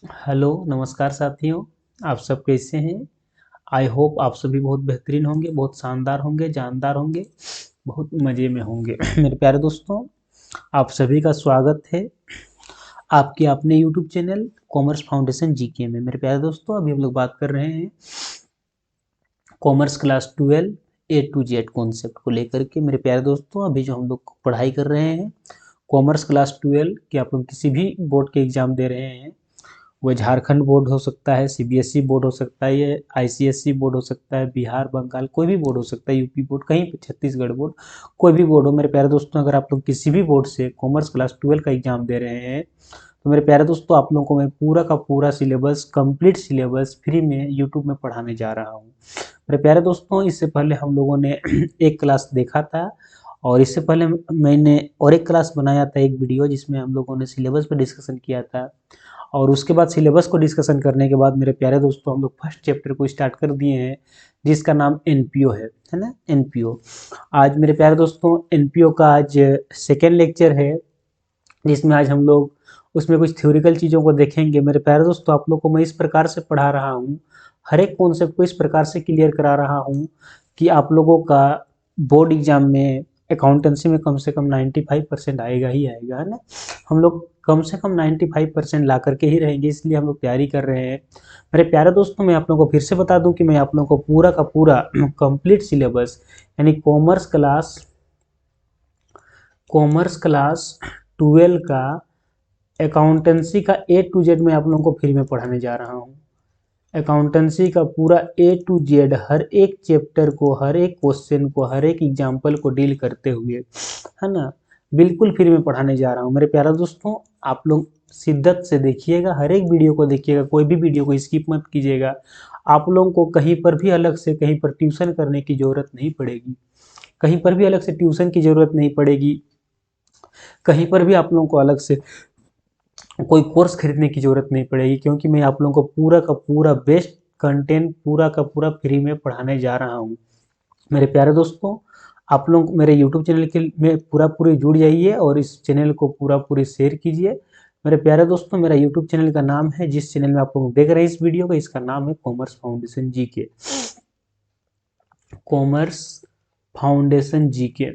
Hello नमस्कार साथियों। आप सब कैसे हैं? आई होप आप सभी बहुत बेहतरीन होंगे, बहुत शानदार होंगे, जानदार होंगे, बहुत मज़े में होंगे। मेरे प्यारे दोस्तों, आप सभी का स्वागत है आपके अपने YouTube channel commerce foundation GK में। मेरे प्यारे दोस्तों, अभी हम लोग बात कर रहे हैं commerce class 12 A to Z concept को लेकर के। मेरे प्यारे दोस्तों, अभी जो हम लोग पढ़ाई कर रहे हैं कॉमर्स क्लास 12 कि आप लोग किसी भी बोर्ड के एग्ज़ाम दे रहे हैं, वो झारखंड बोर्ड हो सकता है, सीबीएसई बोर्ड हो सकता है, ये आईसीएसई बोर्ड हो सकता है, बिहार बंगाल कोई भी बोर्ड हो सकता है, यूपी बोर्ड, कहीं पे छत्तीसगढ़ बोर्ड, कोई भी बोर्ड हो। मेरे प्यारे दोस्तों, अगर आप लोग किसी भी बोर्ड से कॉमर्स क्लास 12 का एग्जाम दे रहे हैं तो मेरे प्यारे दोस्तों, आप लोगों को मैं पूरा का पूरा सिलेबस, कंप्लीट सिलेबस फ्री में यूट्यूब में पढ़ाने जा रहा हूँ। मेरे प्यारे दोस्तों, इससे पहले हम लोगों ने एक क्लास देखा था, और इससे पहले मैंने और एक क्लास बनाया था, एक वीडियो जिसमें हम लोगों ने सिलेबस पर डिस्कशन किया था। और उसके बाद सिलेबस को डिस्कशन करने के बाद मेरे प्यारे दोस्तों, हम लोग फर्स्ट चैप्टर को स्टार्ट कर दिए हैं, जिसका नाम एनपीओ है ना, एनपीओ। आज मेरे प्यारे दोस्तों, एनपीओ का आज सेकेंड लेक्चर है, जिसमें आज हम लोग उसमें कुछ थ्योरिकल चीज़ों को देखेंगे। मेरे प्यारे दोस्तों, आप लोग को मैं इस प्रकार से पढ़ा रहा हूँ, हर एक कॉन्सेप्ट को इस प्रकार से क्लियर करा रहा हूँ कि आप लोगों का बोर्ड एग्जाम में अकाउंटेंसी में कम से कम 95% आएगा ही आएगा, है ना। हम लोग कम से कम 95% ला करके ही रहेंगे, इसलिए हम लोग तैयारी कर रहे हैं। मेरे प्यारे दोस्तों, मैं आप लोगों को फिर से बता दूं कि मैं आप लोगों को पूरा का पूरा कंप्लीट सिलेबस, यानी कॉमर्स क्लास 12 का अकाउंटेंसी का A to Z मैं आप लोगों को फ्री में पढ़ाने जा रहा हूँ। अकाउंटेंसी का पूरा A to Z, हर एक चैप्टर को, हर एक क्वेश्चन को, हर एक एग्जाम्पल को डील करते हुए, है ना, बिल्कुल फ्री में पढ़ाने जा रहा हूँ। मेरे प्यारे दोस्तों, आप लोग शिद्दत से देखिएगा, हर एक वीडियो को देखिएगा, कोई भी वीडियो को स्किप मत कीजिएगा। आप लोगों को कहीं पर भी अलग से कहीं पर ट्यूशन करने की ज़रूरत नहीं पड़ेगी, कहीं पर भी अलग से ट्यूशन की ज़रूरत नहीं पड़ेगी, कहीं पर भी आप लोगों को अलग से कोई कोर्स खरीदने की ज़रूरत नहीं पड़ेगी, क्योंकि मैं आप लोगों को पूरा का पूरा बेस्ट कंटेंट पूरा का पूरा फ्री में पढ़ाने जा रहा हूँ। मेरे प्यारे दोस्तों, आप लोग मेरे यूट्यूब चैनल के में पूरा पूरी जुड़ जाइए और इस चैनल को पूरा पूरी शेयर कीजिए। मेरे प्यारे दोस्तों, मेरा यूट्यूब चैनल का नाम है, जिस चैनल में आप लोग देख रहे हैं इस वीडियो को, इसका नाम है commerce foundation GK. Commerce foundation GK.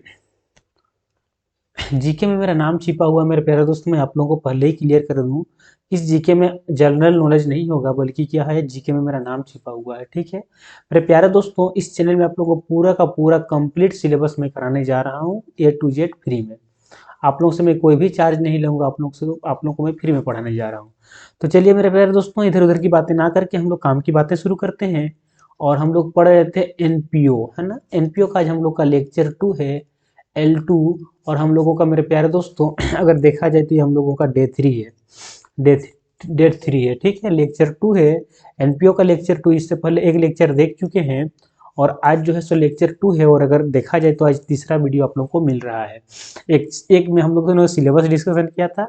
GK में मेरा नाम छिपा हुआ है। मेरे प्यारे दोस्तों, मैं आप लोगों को पहले ही क्लियर कर दूं, इस जीके में जनरल नॉलेज नहीं होगा, बल्कि क्या है, जीके में मेरा नाम छिपा हुआ है, ठीक है। मेरे प्यारे दोस्तों, इस चैनल में आप लोगों को पूरा का पूरा कंप्लीट सिलेबस में कराने जा रहा हूँ A to Z फ्री में। आप लोगों से मैं कोई भी चार्ज नहीं लूँगा, आप लोगों को मैं फ्री में पढ़ाने जा रहा हूँ। तो चलिए मेरे प्यारे दोस्तों, इधर उधर की बातें ना करके हम लोग काम की बातें शुरू करते हैं। और हम लोग पढ़ रहे थे एनपीओ, है ना। एनपीओ का आज हम लोग का लेक्चर 2 है, L2। और हम लोगों का, मेरे प्यारे दोस्तों, अगर देखा जाए तो ये हम लोगों का डे 3 है, डे डे 3 है, ठीक है। लेक्चर 2 है एनपीओ का, लेक्चर 2 इससे पहले एक लेक्चर देख चुके हैं, और आज जो है सो लेक्चर 2 है। और अगर देखा जाए तो आज तीसरा वीडियो आप लोगों को मिल रहा है। एक में हम लोगों ने सिलेबस डिस्कशन किया था,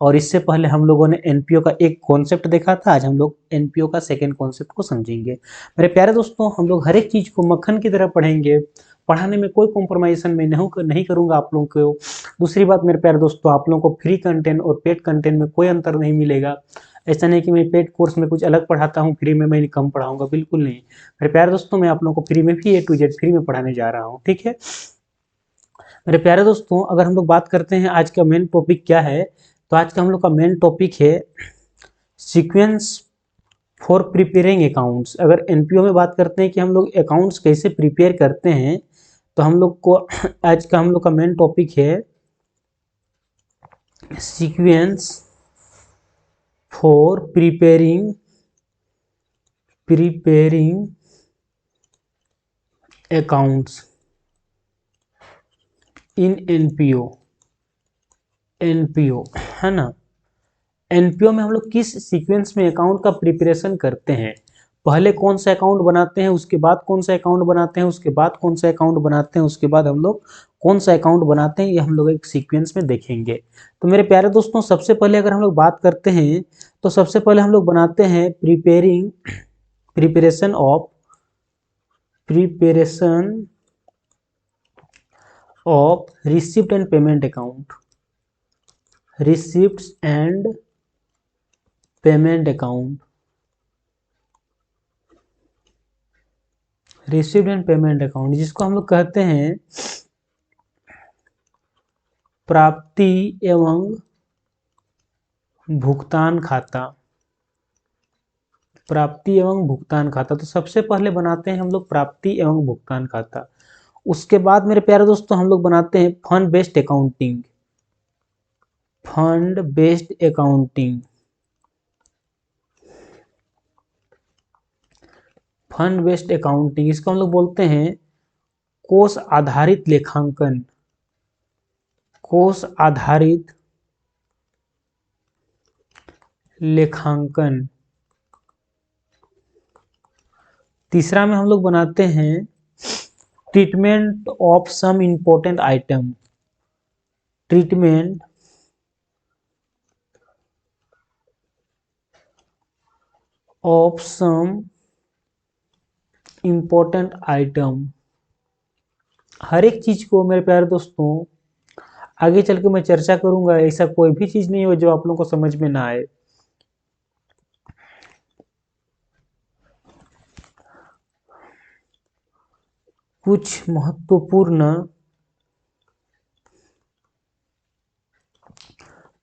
और इससे पहले हम लोगों ने एनपीओ का एक कॉन्सेप्ट देखा था। आज हम लोग एनपीओ का सेकेंड कॉन्सेप्ट को समझेंगे। मेरे प्यारे दोस्तों, हम लोग हर एक चीज़ को मक्खन की तरह पढ़ेंगे, पढ़ाने में कोई कॉम्प्रोमाइज़ेशन मैं नहीं करूँगा आप लोगों को। दूसरी बात मेरे प्यारे दोस्तों, आप लोगों को फ्री कंटेंट और पेड कंटेंट में कोई अंतर नहीं मिलेगा। ऐसा नहीं कि मैं पेड कोर्स में कुछ अलग पढ़ाता हूँ, फ्री में मैं कम पढ़ाऊंगा, बिल्कुल नहीं। मेरे प्यारे दोस्तों, मैं आप लोगों को फ्री में भी A to Z फ्री में पढ़ाने जा रहा हूँ, ठीक है। मेरे प्यारे दोस्तों, अगर हम लोग बात करते हैं आज का मेन टॉपिक क्या है, तो आज का हम लोग का मेन टॉपिक है सीक्वेंस फॉर प्रिपेयरिंग अकाउंट्स। अगर एनपीओ में बात करते हैं कि हम लोग अकाउंट्स कैसे प्रिपेयर करते हैं, तो हम लोग को आज का हम लोग का मेन टॉपिक है sequence for preparing accounts in NPO. NPO, है ना। एनपीओ में हम लोग किस सीक्वेंस में अकाउंट का प्रिपरेशन करते हैं, पहले कौन सा अकाउंट बनाते हैं, उसके बाद कौन सा अकाउंट बनाते हैं, उसके बाद कौन सा अकाउंट बनाते हैं, उसके बाद हम लोग कौन सा अकाउंट बनाते हैं, ये हम लोग एक सीक्वेंस में देखेंगे। तो मेरे प्यारे दोस्तों, सबसे पहले अगर हम लोग बात करते हैं, तो सबसे पहले हम लोग बनाते हैं preparation of receipt and payment account. Receipts and payment account, received and payment account, जिसको हम लोग कहते हैं प्राप्ति एवं भुगतान खाता, प्राप्ति एवं भुगतान खाता। तो सबसे पहले बनाते हैं हम लोग प्राप्ति एवं भुगतान खाता। उसके बाद मेरे प्यारे दोस्तों हम लोग बनाते हैं fund based accounting, fund based accounting, fund based accounting, इसको हम लोग बोलते हैं कोष आधारित लेखांकन, कोष आधारित लेखांकन। तीसरा में हम लोग बनाते हैं treatment of some important item, treatment of some important item. हर एक चीज को मेरे प्यारे दोस्तों आगे चल के मैं चर्चा करूंगा, ऐसा कोई भी चीज नहीं हो जो आप लोगों को समझ में ना आए। कुछ महत्वपूर्ण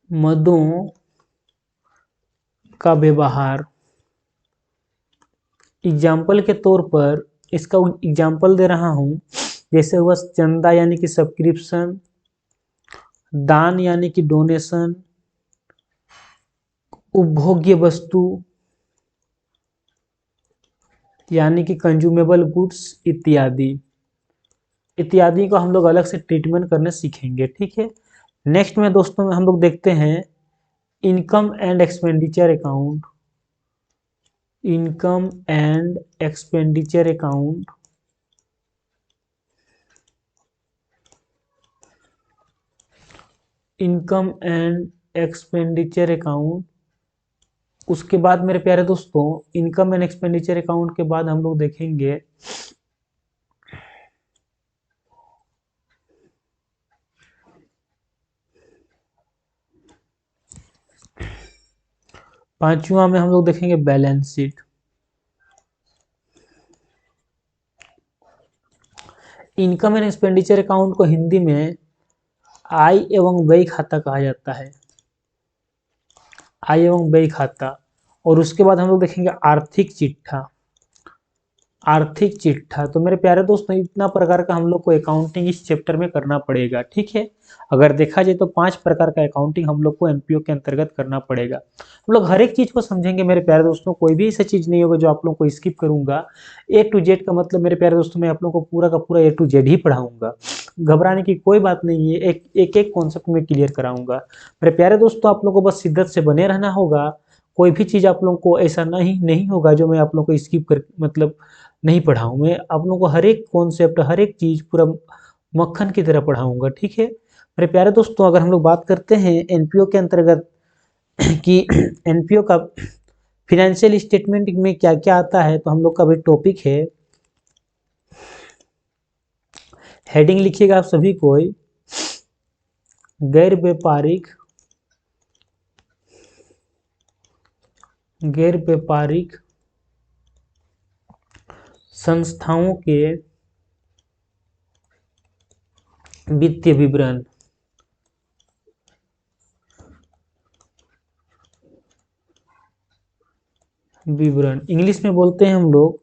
मदों का व्यवहार, एग्जाम्पल के तौर पर इसका एग्जाम्पल दे रहा हूं, जैसे हुआ चंदा यानी कि सब्सक्रिप्शन, दान यानी कि डोनेशन, उपभोग्य वस्तु यानी कि कंज्यूमेबल गुड्स इत्यादि, इत्यादि को हम लोग अलग से ट्रीटमेंट करने सीखेंगे, ठीक है। नेक्स्ट में दोस्तों में हम लोग देखते हैं income and expenditure account, income and expenditure account, income and expenditure account. उसके बाद मेरे प्यारे दोस्तों इनकम एंड एक्सपेंडिचर अकाउंट के बाद हम लोग देखेंगे पांचवा में हम लोग देखेंगे balance sheet. Income and expenditure account को हिंदी में आय एवं व्यय खाता कहा जाता है, आय एवं व्यय खाता। और उसके बाद हम लोग देखेंगे आर्थिक चिट्ठा, आर्थिक चिट्ठा। तो मेरे प्यारे दोस्तों इतना प्रकार का हम लोग को अकाउंटिंग इस चैप्टर में करना पड़ेगा, ठीक है। अगर देखा जाए तो 5 प्रकार का अकाउंटिंग हम लोग को एनपीओ के अंतर्गत करना पड़ेगा। हम लोग हर एक चीज को समझेंगे मेरे प्यारे दोस्तों, कोई भी ऐसा चीज नहीं होगा जो आप लोग को स्किप करूंगा। ए टू जेड का मतलब मेरे प्यारे दोस्तों मैं आप लोग को पूरा का पूरा ए टू जेड ही पढ़ाऊंगा, घबराने की कोई बात नहीं है। एक एक कॉन्सेप्ट में क्लियर कराऊंगा मेरे प्यारे दोस्तों। आप लोग को बस शिद्दत से बने रहना होगा, कोई भी चीज आप लोगों को ऐसा नहीं होगा जो मैं आप लोग को स्किप कर मतलब नहीं पढ़ाऊँ। मैं आप लोगों को हर एक कॉन्सेप्ट हर एक चीज पूरा मक्खन की तरह पढ़ाऊंगा, ठीक है मेरे प्यारे दोस्तों। अगर हम लोग बात करते हैं एनपीओ के अंतर्गत कि एनपीओ का फिनेंशियल स्टेटमेंट में क्या क्या आता है, तो हम लोग का भी टॉपिक है, हेडिंग लिखिएगा आप सभी कोई, गैर व्यापारिक संस्थाओं के वित्तीय विवरण, इंग्लिश में बोलते हैं हम लोग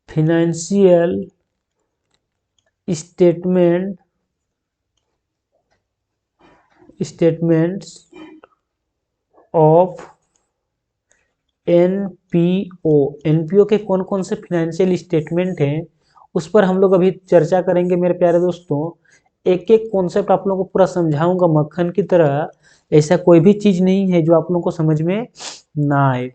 financial statements of NPO. NPO के कौन कौन से फिनेंशियल स्टेटमेंट हैं उस पर हम लोग अभी चर्चा करेंगे मेरे प्यारे दोस्तों। एक एक कॉन्सेप्ट आप लोगों को पूरा समझाऊंगा मक्खन की तरह, ऐसा कोई भी चीज नहीं है जो आप लोगों को समझ में ना आए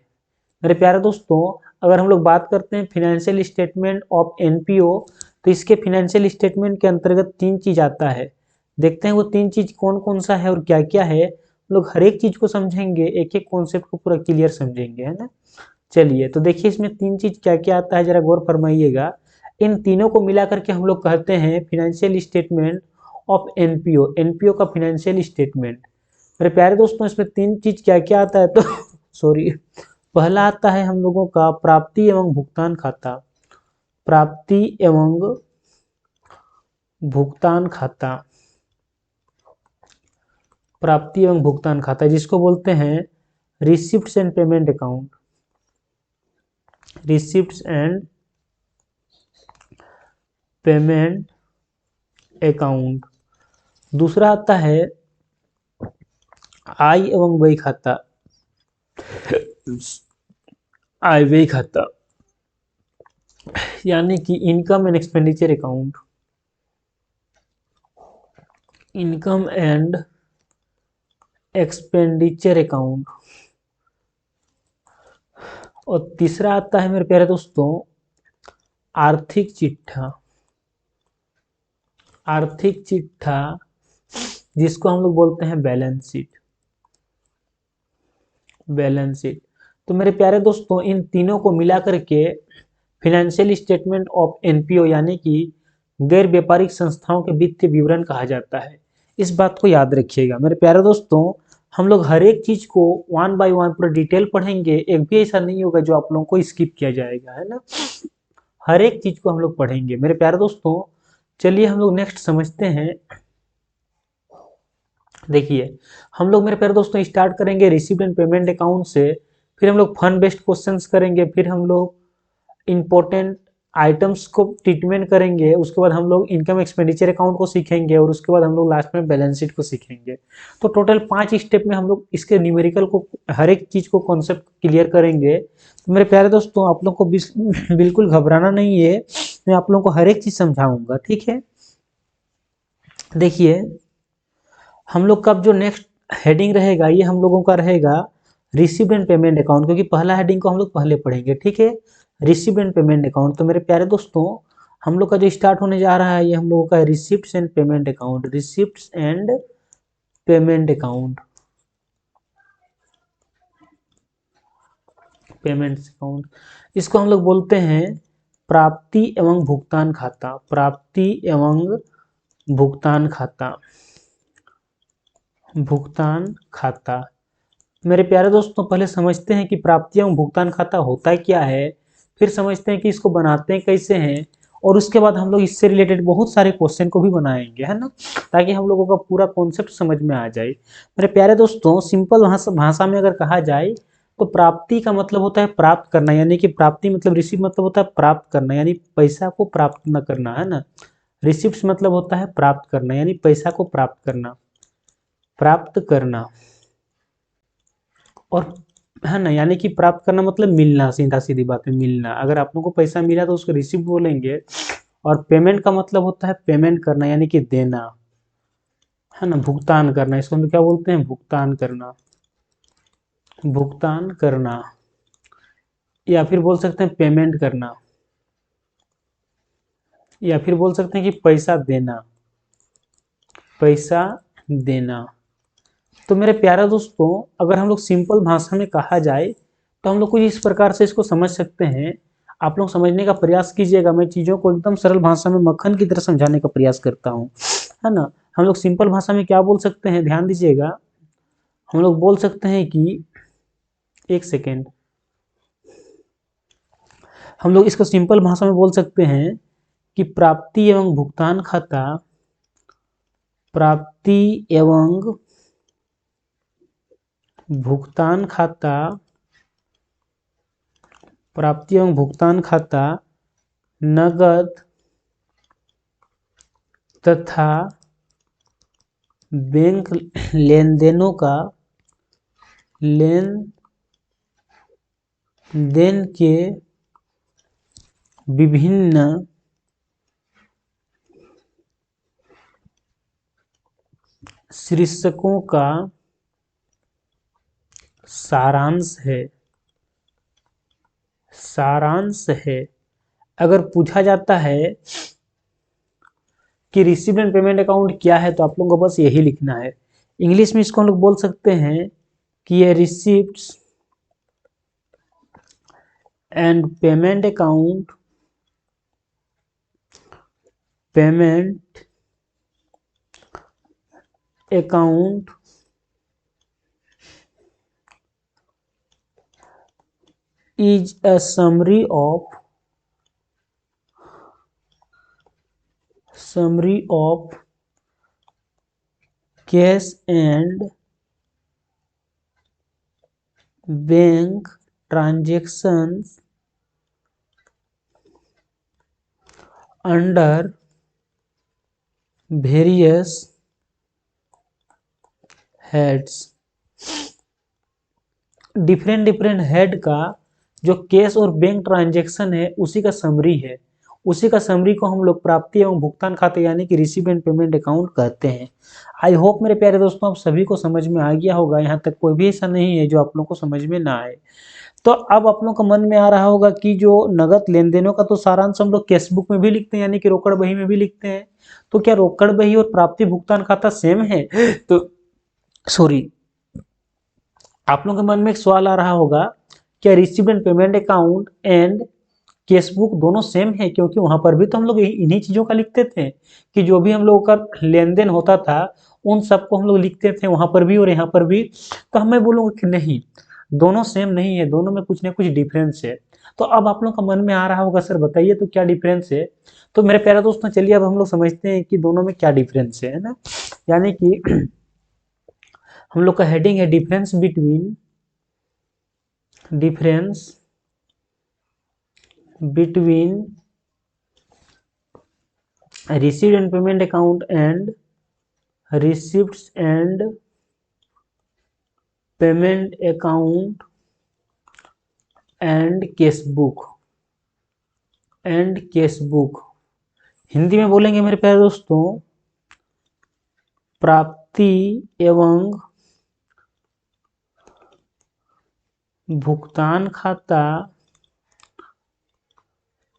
मेरे प्यारे दोस्तों। अगर हम लोग बात करते हैं फिनेंशियल स्टेटमेंट ऑफ एनपीओ, तो इसके फिनेंशियल स्टेटमेंट के अंतर्गत 3 चीज आता है। देखते हैं वो 3 चीज कौन कौन सा है और क्या क्या है। लोग हर एक चीज को समझेंगे, एक एक कॉन्सेप्ट को पूरा क्लियर समझेंगे, है ना। चलिए तो देखिए इसमें 3 चीज क्या क्या आता है, जरा गौर फरमाइएगा। इन तीनों को मिला करके हम लोग कहते हैं financial statement of NPO, NPO का फाइनेंशियल स्टेटमेंट। मेरे प्यारे दोस्तों इसमें तीन चीज क्या क्या आता है तो सॉरी, पहला आता है हम लोगों का प्राप्ति एवं भुगतान खाता, प्राप्ति एवं भुगतान खाता, प्राप्ति एवं भुगतान खाता जिसको बोलते हैं receipts and payment account, receipts and payment account. दूसरा आता है आय एवं व्यय खाता, आय व्यय खाता यानी कि income and expenditure account, income and expenditure account. और तीसरा आता है मेरे प्यारे दोस्तों आर्थिक चिट्ठा, आर्थिक चिट्ठा जिसको हम लोग बोलते हैं बैलेंस शीट, बैलेंस शीट। तो मेरे प्यारे दोस्तों इन तीनों को मिला करके फाइनेंशियल स्टेटमेंट ऑफ एनपीओ यानी कि गैर व्यापारिक संस्थाओं के वित्तीय विवरण कहा जाता है। इस बात को याद रखिएगा मेरे प्यारे दोस्तों, हम लोग हर एक चीज को वन बाय वन पूरा डिटेल पढ़ेंगे, एक भी ऐसा नहीं होगा जो आप लोगों को स्किप किया जाएगा, है ना। हर एक चीज को हम लोग पढ़ेंगे मेरे प्यारे दोस्तों। चलिए हम लोग नेक्स्ट समझते हैं। देखिए हम लोग मेरे प्यारे दोस्तों स्टार्ट करेंगे रिसीव्ड एंड पेमेंट अकाउंट से, फिर हम लोग फंड बेस्ड क्वेश्चंस करेंगे, फिर हम लोग इंपॉर्टेंट आइटम्स को ट्रीटमेंट करेंगे, उसके बाद हम लोग इनकम एक्सपेंडिचर अकाउंट को सीखेंगे और उसके बाद हम लोग लास्ट में बैलेंस शीट को सीखेंगे। तो टोटल 5 स्टेप में हम लोग इसके न्यूमेरिकल को हर एक चीज को कॉन्सेप्ट क्लियर करेंगे। तो मेरे प्यारे दोस्तों आप लोग को बिल्कुल घबराना नहीं है, मैं आप लोगों को हर एक चीज समझाऊंगा, ठीक है। देखिए हम लोग का जो नेक्स्ट हेडिंग रहेगा ये हम लोगों का रहेगा रिसीव्ड एंड पेमेंट अकाउंट, क्योंकि पहला हेडिंग को हम लोग पहले पढ़ेंगे, ठीक है। Received and payment account. तो मेरे प्यारे दोस्तों हम लोग का जो स्टार्ट होने जा रहा है ये हम लोगों का receipts and payment account, receipts and payment account, payment account. इसको हम लोग बोलते हैं प्राप्ति एवं भुगतान खाता, प्राप्ति एवं भुगतान खाता, भुगतान खाता। मेरे प्यारे दोस्तों पहले समझते हैं कि प्राप्ति एवं भुगतान खाता होता क्या है, फिर समझते हैं कि इसको बनाते हैं कैसे हैं, और उसके बाद हम लोग इससे रिलेटेड बहुत सारे क्वेश्चन को भी बनाएंगे, है ना, ताकि हम लोगों का पूरा कॉन्सेप्ट समझ में आ जाए। मेरे प्यारे दोस्तों सिंपल भाषा में अगर कहा जाए तो प्राप्ति का मतलब होता है प्राप्त करना, यानी कि प्राप्ति मतलब रिसीव मतलब होता है प्राप्त करना, यानी पैसा को प्राप्त न करना, है ना। रिसिप्ट मतलब होता है प्राप्त करना, यानी पैसा को प्राप्त करना, प्राप्त करना। और है ना, यानी कि प्राप्त करना मतलब मिलना, सीधा सीधी बात है मिलना। अगर आप लोगों को पैसा मिला तो उसको रिसीव बोलेंगे। और पेमेंट का मतलब होता है पेमेंट करना, यानी कि देना, है ना, भुगतान करना। इसको हम क्या बोलते हैं, भुगतान करना, भुगतान करना, या फिर बोल सकते हैं पेमेंट करना, या फिर बोल सकते हैं कि पैसा देना, पैसा देना। तो मेरे प्यारे दोस्तों अगर हम लोग सिंपल भाषा में कहा जाए तो हम लोग कुछ इस प्रकार से इसको समझ सकते हैं। आप लोग समझने का प्रयास कीजिएगा, मैं चीज़ों को एकदम सरल भाषा में मक्खन की तरह समझाने का प्रयास करता हूँ, है ना। हम लोग सिंपल भाषा में क्या बोल सकते हैं, ध्यान दीजिएगा। हम लोग बोल सकते हैं कि एक सेकेंड, हम लोग इसको सिंपल भाषा में बोल सकते हैं कि प्राप्ति एवं भुगतान खाता, प्राप्ति एवं भुगतान खाता, प्राप्ति एवं भुगतान खाता नगद तथा बैंक लेन देनों का, लेन देन के विभिन्न शीर्षकों का सारांश है, सारांश है। अगर पूछा जाता है कि रिसीव्ड एंड पेमेंट अकाउंट क्या है तो आप लोगों को बस यही लिखना है। इंग्लिश में इसको हम लोग बोल सकते हैं कि ये receipts and payment account, payment account is a summary of cash and bank transactions under various heads. Different head का जो कैश और बैंक ट्रांजैक्शन है उसी का समरी है। उसी का समरी को हम लोग प्राप्ति एवं भुगतान खाते यानी कि रिसीव एंड पेमेंट अकाउंट कहते हैं। आई होप मेरे प्यारे दोस्तों आप सभी को समझ में आ गया होगा। यहाँ तक कोई भी ऐसा नहीं है जो आप लोगों को समझ में ना आए। तो अब आप लोगों का मन में आ रहा होगा कि जो नगद लेन देनों का तो सारांश हम लोग कैश बुक में भी लिखते हैं यानी कि रोकड़ बही में भी लिखते हैं, तो क्या रोकड़ बही और प्राप्ति भुगतान खाता सेम है? तो सॉरी, आप लोगों के मन में एक सवाल आ रहा होगा, क्या receive and payment account and cash book दोनों सेम है? क्योंकि वहां पर भी तो हम लोग इन्हीं चीजों का लिखते थे कि जो भी हम लोगों का लेन देन होता था उन सबको हम लोग लिखते थे वहां पर भी और यहाँ पर भी। तो मैं बोलूंगा कि नहीं, दोनों सेम नहीं है, दोनों में कुछ ना कुछ डिफरेंस है। तो अब आप लोगों का मन में आ रहा होगा सर बताइए तो क्या डिफरेंस है? तो मेरे प्यारे दोस्तों चलिए अब हम लोग समझते हैं कि दोनों में क्या डिफरेंस है ना। यानी कि हम लोग का हेडिंग है difference between received and payment account and receipts and payment account and cash book. Hindi में बोलेंगे मेरे प्यारे दोस्तों, प्राप्ति एवं भुगतान खाता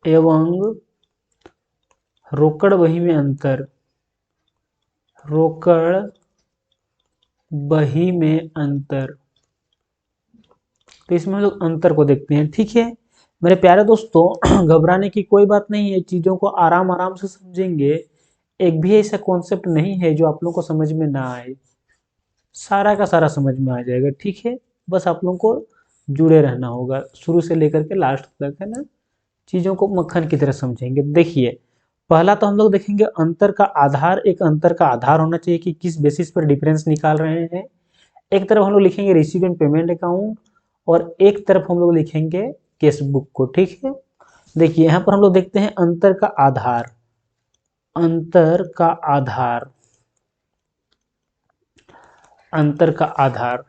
एवं रोकड़ बही में अंतर। तो इसमें हम लोग अंतर को देखते हैं। ठीक है मेरे प्यारे दोस्तों, घबराने की कोई बात नहीं है, चीजों को आराम आराम से समझेंगे। एक भी ऐसा कॉन्सेप्ट नहीं है जो आप लोगों को समझ में ना आए, सारा का सारा समझ में आ जाएगा। ठीक है, बस आप लोगों को जुड़े रहना होगा शुरू से लेकर के लास्ट तक, है ना। चीजों को मक्खन की तरह समझेंगे। देखिए पहला तो हम लोग देखेंगे अंतर का आधार। एक अंतर का आधार होना चाहिए कि किस बेसिस पर डिफरेंस निकाल रहे हैं। एक तरफ हम लोग लिखेंगे रिसीव एंड पेमेंट अकाउंट और एक तरफ हम लोग लिखेंगे कैश बुक को। ठीक है, देखिए यहाँ पर हम लोग देखते हैं अंतर का आधार।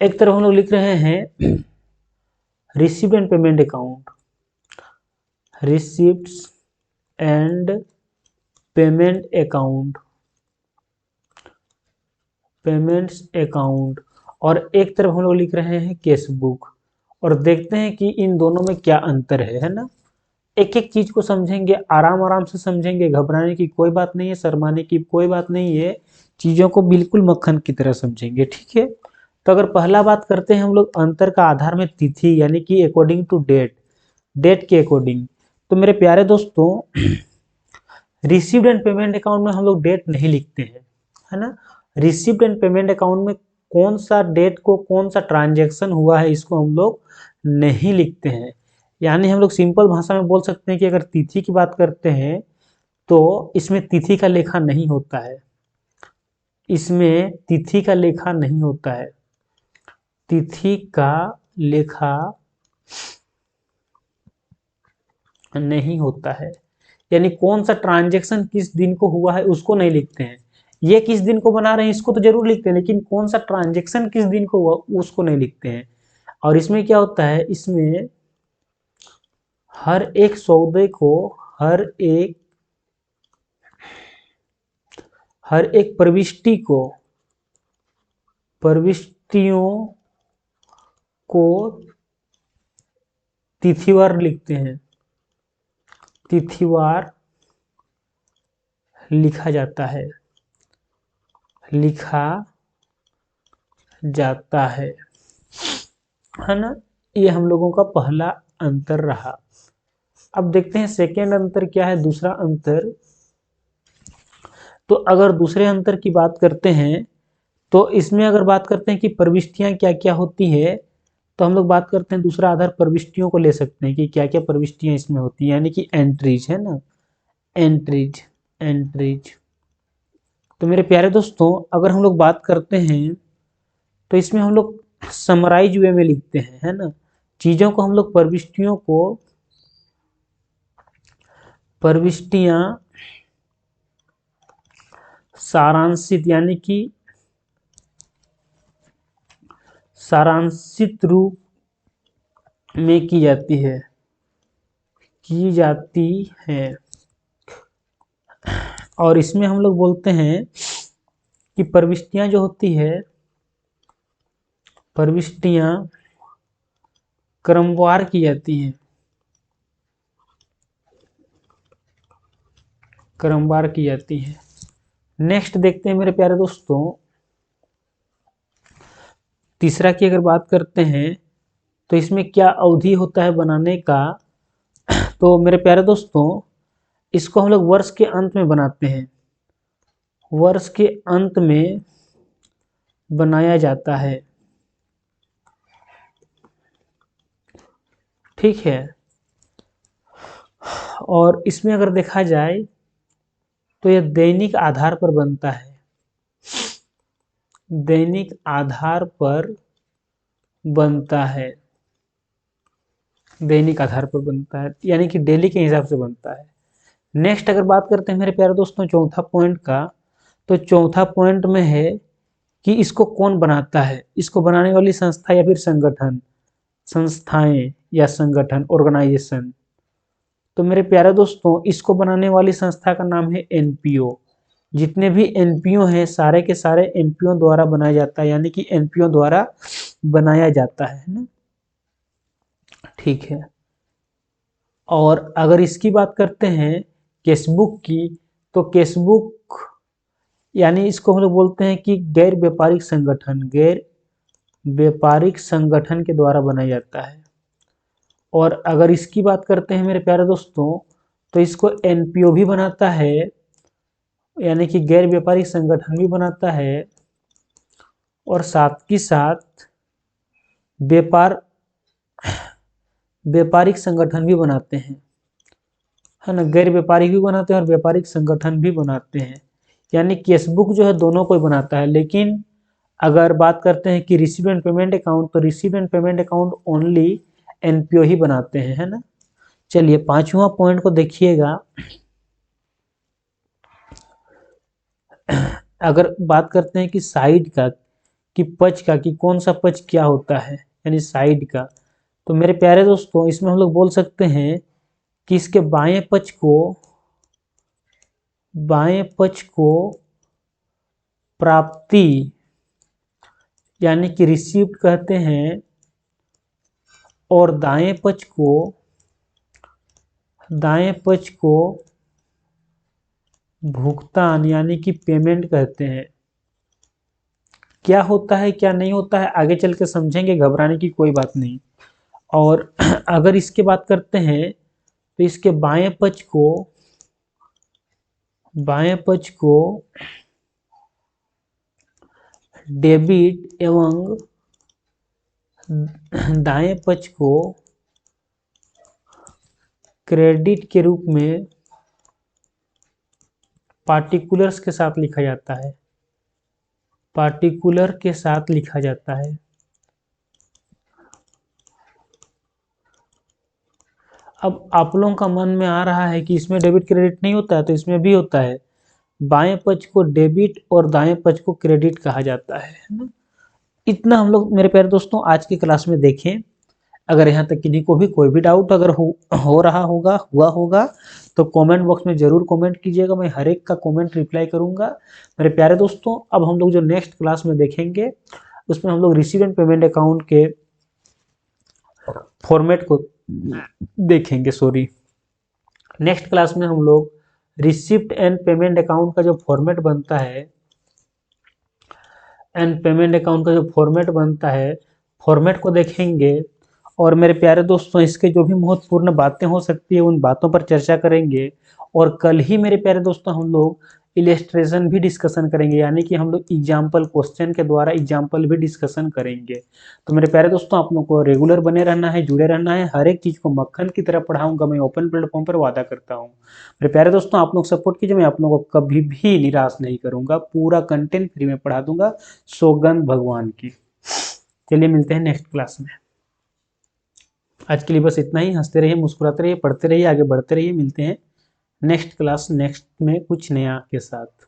एक तरफ हम लोग लिख रहे हैं receive and payment account, receipts and payments account, और एक तरफ हम लोग लिख रहे हैं कैश बुक। और देखते हैं कि इन दोनों में क्या अंतर है ना। एक एक चीज को समझेंगे, आराम आराम से समझेंगे, घबराने की कोई बात नहीं है, शर्माने की कोई बात नहीं है, चीजों को बिल्कुल मक्खन की तरह समझेंगे। ठीक है, तो अगर पहला बात करते हैं हम लोग अंतर का आधार में तिथि यानी कि अकॉर्डिंग टू डेट के अकॉर्डिंग। तो मेरे प्यारे दोस्तों रिसीव्ड एंड पेमेंट अकाउंट में हम लोग डेट नहीं लिखते हैं, है ना। रिसीव्ड एंड पेमेंट अकाउंट में कौन सा डेट को कौन सा ट्रांजैक्शन हुआ है इसको हम लोग नहीं लिखते हैं। यानी हम लोग सिंपल भाषा में बोल सकते हैं कि अगर तिथि की बात करते हैं तो इसमें तिथि का लेखा नहीं होता है, तिथि का लेखा नहीं होता है। यानी कौन सा ट्रांजैक्शन किस दिन को हुआ है उसको नहीं लिखते हैं। ये किस दिन को बना रहे हैं इसको तो जरूर लिखते हैं, लेकिन कौन सा ट्रांजैक्शन किस दिन को हुआ उसको नहीं लिखते हैं। और इसमें क्या होता है, इसमें हर एक सौदे को हर एक प्रविष्टियों को तिथिवार लिखते हैं, तिथिवार लिखा जाता है ना। ये हम लोगों का पहला अंतर रहा। अब देखते हैं सेकेंड अंतर क्या है। दूसरा अंतर तो अगर दूसरे अंतर की बात करते हैं तो इसमें अगर बात करते हैं कि प्रविष्टियां क्या क्या होती है, तो हम लोग बात करते हैं दूसरा आधार प्रविष्टियों को ले सकते हैं कि क्या क्या प्रविष्टियां इसमें होती हैं, यानी कि एंट्रीज है ना, एंट्रीज एंट्रीज। तो मेरे प्यारे दोस्तों अगर हम लोग बात करते हैं तो इसमें हम लोग समराइज वे में लिखते हैं, है ना, चीजों को हम लोग प्रविष्टियों को, प्रविष्टियां सारांशित यानी कि सारांशित रूप में की जाती है, की जाती है। और इसमें हम लोग बोलते हैं कि प्रविष्टियां जो होती है, प्रविष्टियां क्रमवार की जाती हैं, क्रमवार की जाती है। नेक्स्ट देखते हैं मेरे प्यारे दोस्तों, तीसरा की अगर बात करते हैं तो इसमें क्या अवधि होता है बनाने का। तो मेरे प्यारे दोस्तों इसको हम लोग वर्ष के अंत में बनाते हैं, वर्ष के अंत में बनाया जाता है, ठीक है। और इसमें अगर देखा जाए तो यह दैनिक आधार पर बनता है, दैनिक आधार पर बनता है, दैनिक आधार पर बनता है, यानी कि डेली के हिसाब से बनता है। नेक्स्ट अगर बात करते हैं मेरे प्यारे दोस्तों चौथा पॉइंट का, तो चौथा पॉइंट में है कि इसको कौन बनाता है, इसको बनाने वाली संस्था या फिर संगठन, संस्थाएं या संगठन, ऑर्गेनाइजेशन। तो मेरे प्यारे दोस्तों इसको बनाने वाली संस्था का नाम है एनपीओ। जितने भी एनपीओ हैं सारे के सारे एनपीओ द्वारा बनाया जाता है, यानी कि एनपीओ द्वारा बनाया जाता है ना, ठीक है। और अगर इसकी बात करते हैं केसबुक की, तो केसबुक यानी इसको हम लोग बोलते हैं कि गैर व्यापारिक संगठन, गैर व्यापारिक संगठन के द्वारा बनाया जाता है। और अगर इसकी बात करते हैं मेरे प्यारे दोस्तों तो इसको एनपीओ भी बनाता है, यानी कि गैर व्यापारिक संगठन भी बनाता है, और साथ ही साथ व्यापार व्यापारिक संगठन भी बनाते हैं, है ना, गैर व्यापारिक भी बनाते हैं और व्यापारिक संगठन भी बनाते हैं। यानी केसबुक जो है दोनों को बनाता है। लेकिन अगर बात करते हैं कि रिसीव एंड पेमेंट अकाउंट, तो receive and payment account only NPO ही बनाते हैं, है ना। चलिए पांचवा पॉइंट को देखिएगा। अगर बात करते हैं कि साइड का, कि पक्ष का, कि कौन सा पक्ष क्या होता है, यानी साइड का, तो मेरे प्यारे दोस्तों इसमें हम लोग बोल सकते हैं कि इसके बाएं पक्ष को, बाएं पक्ष को प्राप्ति यानी कि रिसीव्ड कहते हैं, और दाएं पक्ष को, दाएं पक्ष को भुगतान यानी कि पेमेंट कहते हैं। क्या होता है क्या नहीं होता है आगे चल के समझेंगे, घबराने की कोई बात नहीं। और अगर इसके बात करते हैं तो इसके बाएं पक्ष को, बाएं पक्ष को डेबिट एवं दाएं पक्ष को क्रेडिट के रूप में पार्टिकुलर्स के साथ लिखा जाता है, पार्टिकुलर के साथ लिखा जाता है। अब आप लोगों का मन में आ रहा है कि इसमें डेबिट क्रेडिट नहीं होता है, तो इसमें भी होता है। बाएं पक्ष को डेबिट और दाएं पक्ष को क्रेडिट कहा जाता है ना। इतना हम लोग मेरे प्यारे दोस्तों आज की क्लास में देखें। अगर यहाँ तक किन्हीं को भी कोई भी डाउट अगर हो रहा होगा, हुआ होगा, तो कमेंट बॉक्स में जरूर कमेंट कीजिएगा, मैं हर एक का कमेंट रिप्लाई करूंगा। मेरे प्यारे दोस्तों अब हम लोग जो नेक्स्ट क्लास में देखेंगे उसमें हम लोग रिसीव एंड पेमेंट अकाउंट के फॉर्मेट को देखेंगे। सॉरी, नेक्स्ट क्लास में हम लोग रिसिप्ट एंड पेमेंट अकाउंट का जो फॉर्मेट बनता है, एंड पेमेंट अकाउंट का जो फॉर्मेट बनता है, फॉर्मेट को देखेंगे। और मेरे प्यारे दोस्तों इसके जो भी महत्वपूर्ण बातें हो सकती है उन बातों पर चर्चा करेंगे। और कल ही मेरे प्यारे दोस्तों हम लोग इलेस्ट्रेशन भी डिस्कशन करेंगे, यानी कि हम लोग एग्जाम्पल क्वेश्चन के द्वारा एग्जाम्पल भी डिस्कशन करेंगे। तो मेरे प्यारे दोस्तों, आप लोग को रेगुलर बने रहना है, जुड़े रहना है, हर एक चीज़ को मक्खन की तरह पढ़ाऊंगा मैं, ओपन प्लेटफॉर्म पर वादा करता हूँ। मेरे प्यारे दोस्तों, आप लोग सपोर्ट कीजिए, मैं आप लोगों को कभी भी निराश नहीं करूंगा, पूरा कंटेंट फ्री में पढ़ा दूंगा, सौगंध भगवान की। चलिए मिलते हैं नेक्स्ट क्लास में। आज के लिए बस इतना ही। हंसते रहिए, मुस्कुराते रहिए, पढ़ते रहिए, आगे बढ़ते रहिए। मिलते हैं नेक्स्ट क्लास, नेक्स्ट में कुछ नया के साथ।